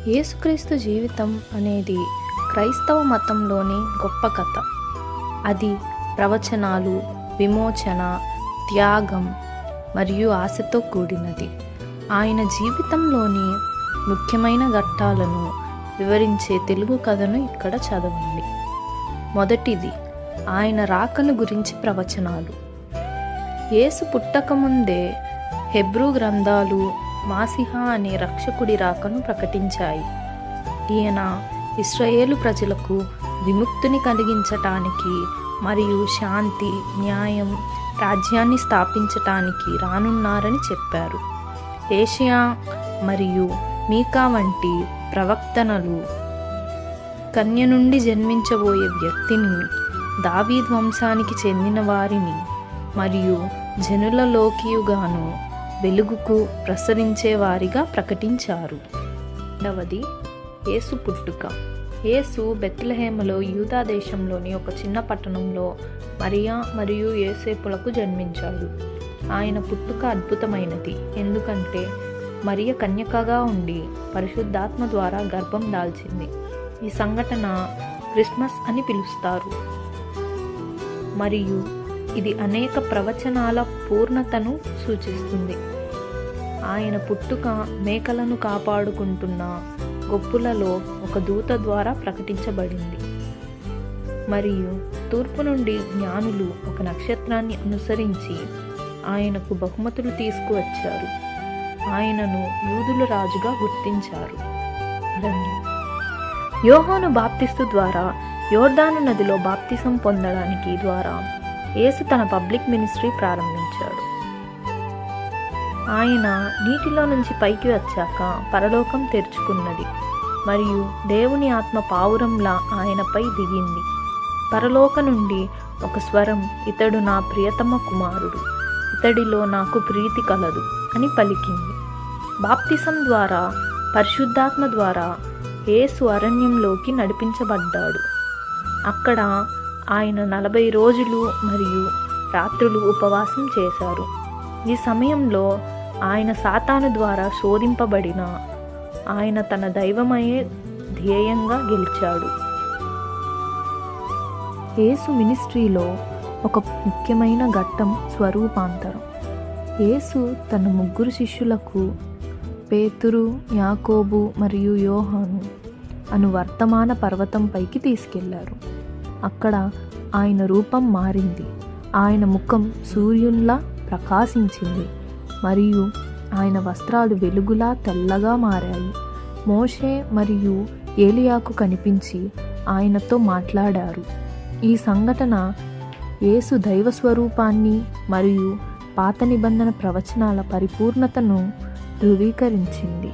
యేసుక్రీస్తు జీవితం అనేది క్రైస్తవ మతంలోని గొప్ప కథ. అది ప్రవచనాలు, విమోచన, త్యాగం మరియు ఆశతో కూడినది. ఆయన జీవితంలోని ముఖ్యమైన ఘట్టాలను వివరించే తెలుగు కథను ఇక్కడ చదవండి. మొదటిది, ఆయన రాకను గురించి ప్రవచనాలు. యేసు పుట్టకముందే హెబ్రూ గ్రంథాలు మాసిహా అనే రక్షకుడి రాకను ప్రకటించాయి. ఈయన ఇశ్రాయేలు ప్రజలకు విముక్తిని కలిగించటానికి మరియు శాంతి, న్యాయం, రాజ్యాన్ని స్థాపించటానికి రానున్నారని చెప్పారు. ఏషియా మరియు మీకా వంటి ప్రవక్తనలు కన్య నుండి జన్మించబోయే వ్యక్తిని, దావీదు వంశానికి చెందిన వారిని మరియు జనులలోకియుగాను వెలుగుకు ప్రసరించే వారిగా ప్రకటించారు. రెండవది, యేసు పుట్టుక. యేసు బెత్లెహేములో యూదా దేశంలోని ఒక చిన్న పట్టణంలో మరియా మరియు యోసేపులకు జన్మించాడు. ఆయన పుట్టుక అద్భుతమైనది, ఎందుకంటే మరియ కన్యకగా ఉండి పరిశుద్ధాత్మ ద్వారా గర్భం దాల్చింది. ఈ సంఘటన క్రిస్మస్ అని పిలుస్తారు మరియు ఇది అనేక ప్రవచనాల పూర్ణతను సూచిస్తుంది. ఆయన పుట్టుక మేకలను కాపాడుకుంటున్న గొప్పులలో ఒక దూత ద్వారా ప్రకటించబడింది మరియు తూర్పు నుండి జ్ఞానులు ఒక నక్షత్రాన్ని అనుసరించి ఆయనకు బహుమతులు తీసుకువచ్చారు. ఆయనను యూదుల రాజుగా గుర్తించారు. యోహాను బాప్తిస్తు ద్వారా యోర్దాను నదిలో బాప్తిసం పొందడానికి ద్వారా యేసు తన పబ్లిక్ మినిస్ట్రీ ప్రారంభించాడు. ఆయన నీటిలో నుంచి పైకి వచ్చాక పరలోకం తెరుచుకున్నది మరియు దేవుని ఆత్మ పావురంలా ఆయనపై దిగింది. పరలోక నుండి ఒక స్వరం, ఇతడు నా ప్రియతమ కుమారుడు, ఇతడిలో నాకు ప్రీతి కలదు అని పలికింది. బాప్తిసం ద్వారా, పరిశుద్ధాత్మ ద్వారా యేసు అరణ్యంలోకి నడిపించబడ్డాడు. అక్కడ ఆయన 40 రోజులు మరియు రాత్రులు ఉపవాసం చేశారు. ఈ సమయంలో ఆయన సాతాను ద్వారా శోధింపబడిన ఆయన తన దైవమయ్యే ధ్యేయంగా గెలిచాడు. యేసు మినిస్ట్రీలో ఒక ముఖ్యమైన ఘట్టం స్వరూపాంతరం. యేసు తన 3 శిష్యులకు, పేతురు, యాకోబు మరియు యోహాను అను వర్తమాన పర్వతంపైకి తీసుకెళ్లారు. అక్కడ ఆయన రూపం మారింది. ఆయన ముఖం సూర్యునిలా ప్రకాశించింది మరియు ఆయన వస్త్రాలు వెలుగులా తెల్లగా మారాయి. మోషే మరియు ఏలియాకు కనిపించి ఆయనతో మాట్లాడారు. ఈ సంఘటన యేసు దైవ స్వరూపాన్ని మరియు పాత నిబంధన ప్రవచనాల పరిపూర్ణతను ధృవీకరించింది.